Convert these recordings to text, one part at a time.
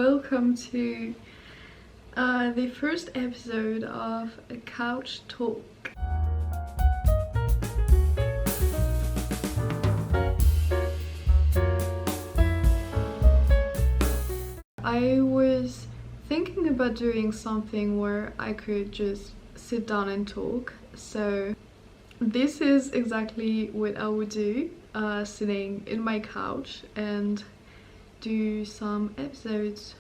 welcome to the first episode of a couch talk. I was thinking about doing something where I could just sit down and talk, so this is exactly what I would do, sitting in my couch and do some episodes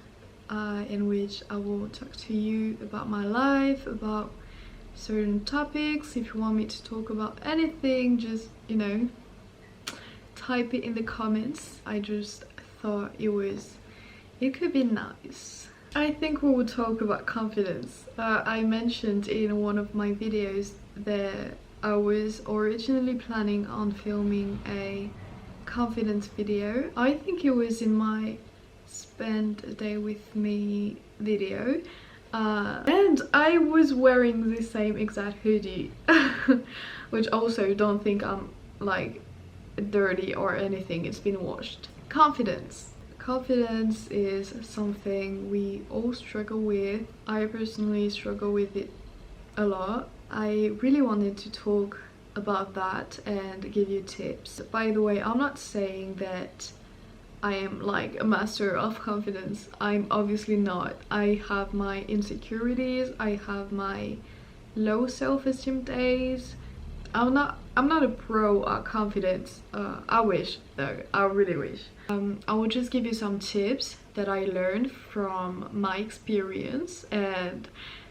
in which I will talk to you about my life, about certain topics. If you want me to talk about anything, just, you know, type it in the comments. I just thought it could be nice. I think we will talk about confidence. I mentioned in one of my videos that I was originally planning on filming a confidence video. I think it was in my spend a day with me video, and I was wearing the same exact hoodie which also don't think I'm like dirty or anything, it's been washed. Confidence is something we all struggle with. I personally struggle with it a lot. I really wanted to talk about that and give you tips. By the way, I'm not saying that I am like a master of confidence. I'm obviously not. I have my insecurities, I have my low self-esteem days. I'm not a pro at confidence. I wish though, I really wish. I will just give you some tips that I learned from my experience, and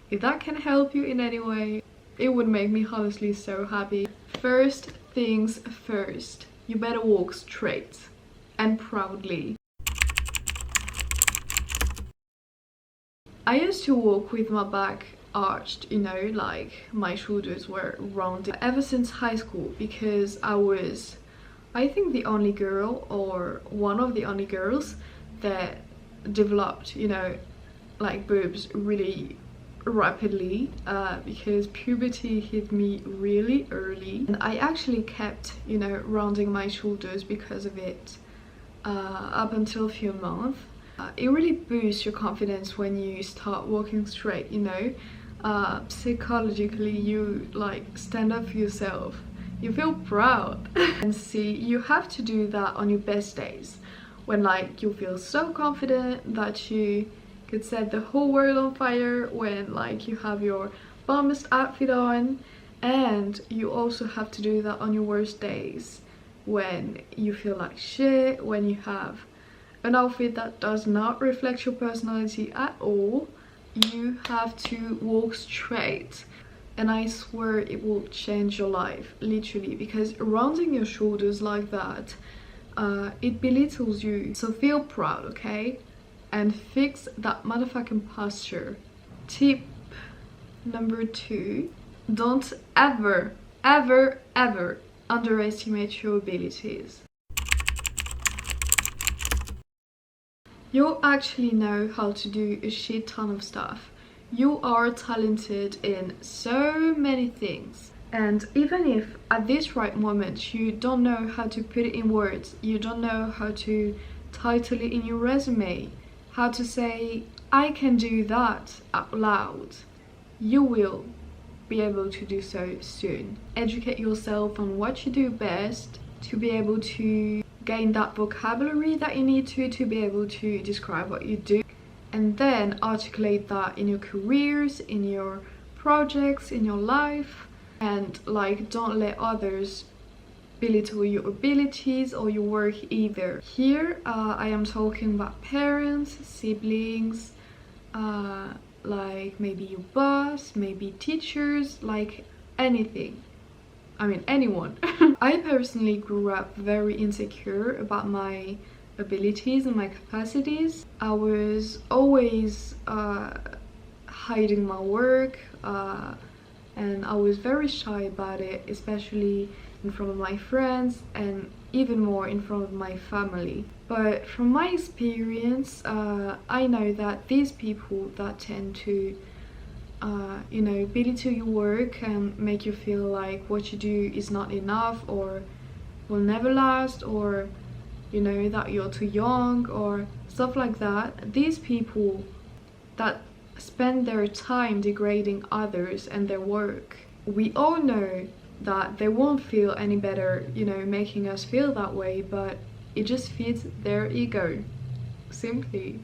if that can help you in any way, it would make me honestly so happy. First things first, you better walk straight and proudly. I used to walk with my back arched, you know, like my shoulders were rounded ever since high school, because I was, I think, the only girl or one of the only girls that developed, you know, like boobs really rapidly, because puberty hit me really early, and I actually kept, you know, rounding my shoulders because of it up until a few months. It really boosts your confidence when you start walking straight, you know. Psychologically, you like stand up for yourself, you feel proud and see, you have to do that on your best days, when like you feel so confident that you could set the whole world on fire, when like you have your bombest outfit on. And you also have to do that on your worst days, when you feel like shit, when you have an outfit that does not reflect your personality at all. You have to walk straight, and I swear it will change your life, literally, because rounding your shoulders like that, it belittles you. So feel proud, okay? And fix that motherfucking posture. Tip number 2, don't ever underestimate your abilities. You actually know how to do a shit ton of stuff. You are talented in so many things, and even if at this right moment you don't know how to put it in words, you don't know how to title it in your resume, how to say I can do that out loud, you will be able to do so soon. Educate yourself on what you do best to be able to gain that vocabulary that you need to be able to describe what you do, and then articulate that in your careers, in your projects, in your life. And like, don't let others belittle your abilities or your work either. Here I am talking about parents, siblings, like maybe your boss, maybe teachers, like anything. I mean, anyone. I personally grew up very insecure about my abilities and my capacities. I was always hiding my work, and I was very shy about it, especially in front of my friends, and even more in front of my family. But from my experience, I know that these people that tend to you know, belittle your work and make you feel like what you do is not enough or will never last, or you know, that you're too young or stuff like that. These people that spend their time degrading others and their work, we all know that they won't feel any better, you know, making us feel that way, but it just feeds their ego, simply.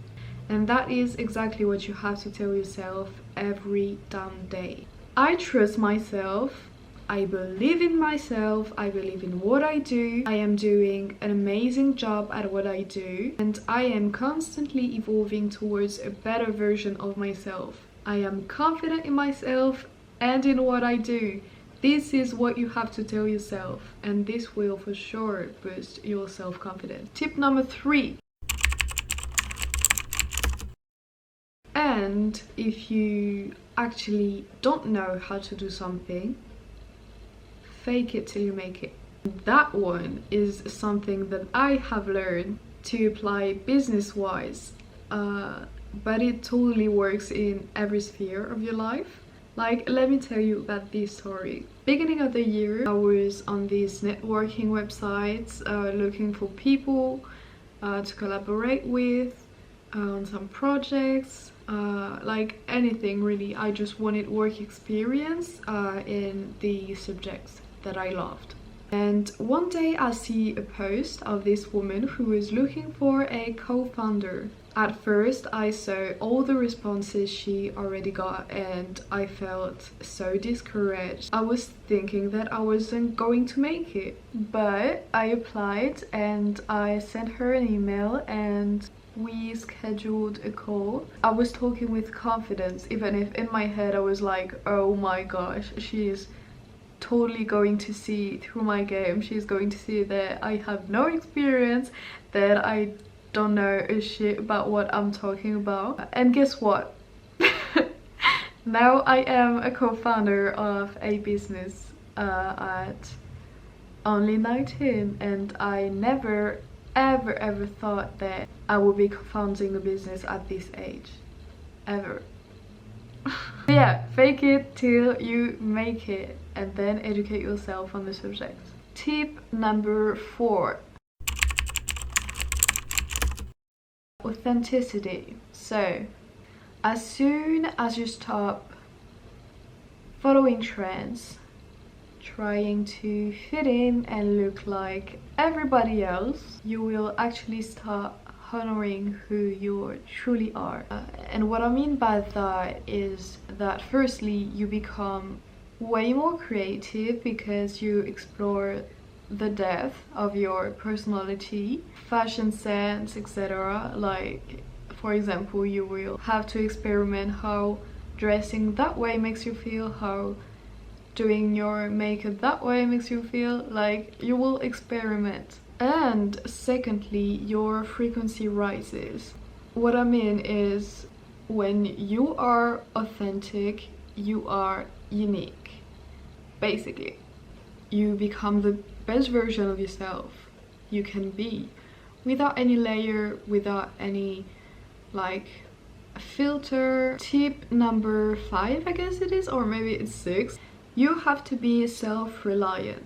And that is exactly what you have to tell yourself every damn day. I trust myself, I believe in myself, I believe in what I do, I am doing an amazing job at what I do, and I am constantly evolving towards a better version of myself. I am confident in myself and in what I do. This is what you have to tell yourself, and this will for sure boost your self-confidence. Tip number 3. And if you actually don't know how to do something, fake it till you make it. That one is something that I have learned to apply business-wise, but it totally works in every sphere of your life. Like, let me tell you about this story. Beginning of the year, I was on these networking websites looking for people to collaborate with on some projects, like anything really. I just wanted work experience in the subjects that I loved. And one day I see a post of this woman who was looking for a co-founder. At first I saw all the responses she already got and I felt so discouraged. I was thinking that I wasn't going to make it. But I applied and I sent her an email and we scheduled a call. I was talking with confidence, even if in my head I was like, oh my gosh, she's totally going to see through my game. She's going to see that I have no experience, that I don't know a shit about what I'm talking about. And guess what? Now I am a co-founder of a business at only 19, and I never ever thought that I would be founding a business at this age, ever. Yeah, fake it till you make it and then educate yourself on the subject. Tip number 4. Authenticity. So as soon as you stop following trends, trying to fit in and look like everybody else, you will actually start honoring who you truly are. And what I mean by that is that firstly, you become way more creative because you explore the depth of your personality, fashion sense, etc. Like, for example, you will have to experiment how dressing that way makes you feel, how doing your makeup that way makes you feel. Like, you will experiment. And secondly, your frequency rises. What I mean is, when you are authentic, you are unique. Basically, you become the best version of yourself you can be, without any layer, without any like filter. Tip number 5, I guess it is, or maybe it's 6. You have to be self-reliant.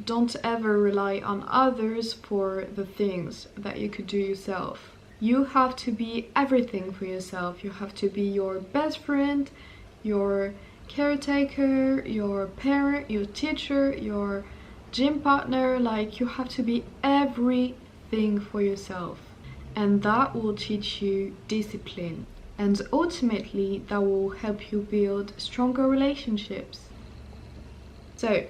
Don't ever rely on others for the things that you could do yourself. You have to be everything for yourself. You have to be your best friend, your caretaker, your parent, your teacher, your gym partner. Like, you have to be everything for yourself, and that will teach you discipline, and ultimately that will help you build stronger relationships. So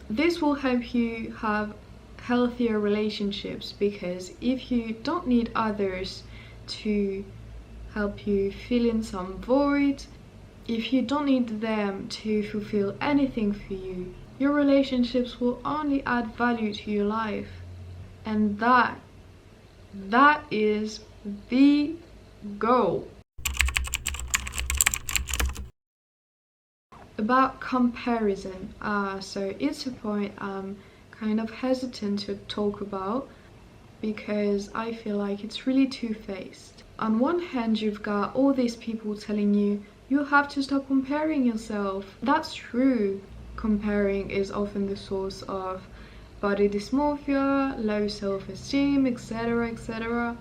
this will help you have healthier relationships, because if you don't need others to help you fill in some void, if you don't need them to fulfill anything for you, your relationships will only add value to your life. And that is the goal. About comparison, so it's a point I'm kind of hesitant to talk about, because I feel like it's really two-faced. On one hand, you've got all these people telling you you have to stop comparing yourself. That's true. Comparing is often the source of body dysmorphia, low self-esteem, etc, etc.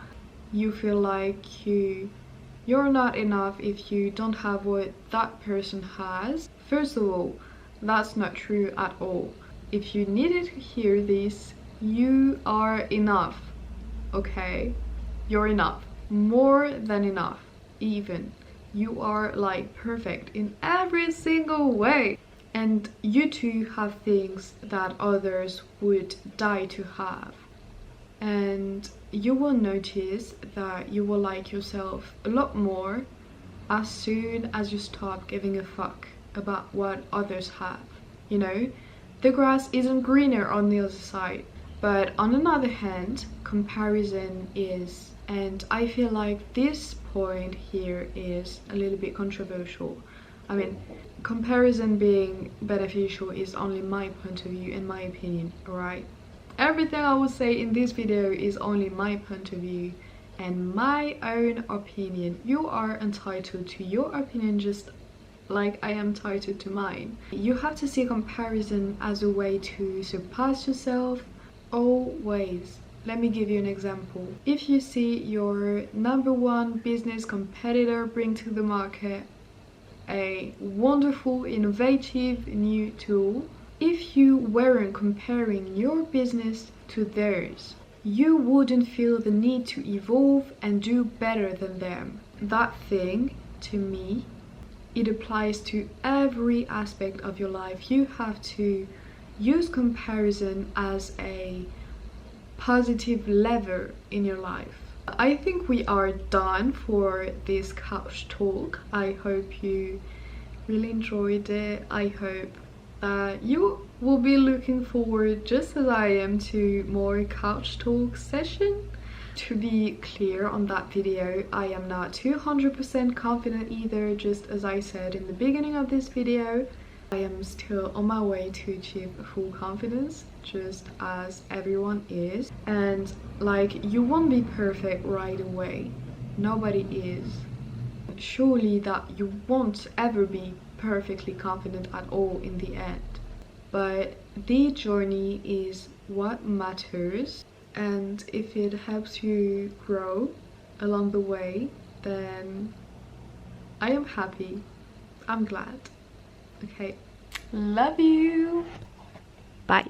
You feel like you're not enough if you don't have what that person has. First of all, that's not true at all. If you needed to hear this, you are enough, okay? You're enough, more than enough, even. You are like perfect in every single way. And you too have things that others would die to have. And you will notice that you will like yourself a lot more as soon as you stop giving a fuck about what others have. You know, the grass isn't greener on the other side. But on another hand, comparison is, and I feel like this point here is a little bit controversial. I mean, comparison being beneficial is only my point of view and my opinion, alright? Everything I will say in this video is only my point of view and my own opinion. You are entitled to your opinion just like I am entitled to mine. You have to see comparison as a way to surpass yourself, always. Let me give you an example. If you see your #1 business competitor bring to the market a wonderful, innovative new tool, if you weren't comparing your business to theirs, you wouldn't feel the need to evolve and do better than them. That thing, to me, it applies to every aspect of your life. You have to use comparison as a positive lever in your life. I think we are done for this couch talk. I hope you really enjoyed it. I hope that you will be looking forward, just as I am, to more couch talk session. To be clear on that video, I am not 200% confident either, just as I said in the beginning of this video. I am still on my way to achieve full confidence, just as everyone is. And like, you won't be perfect right away. Nobody is. Surely that you won't ever be perfectly confident at all in the end. But the journey is what matters. And if it helps you grow along the way, then I am happy. I'm glad. Okay, love you. Bye.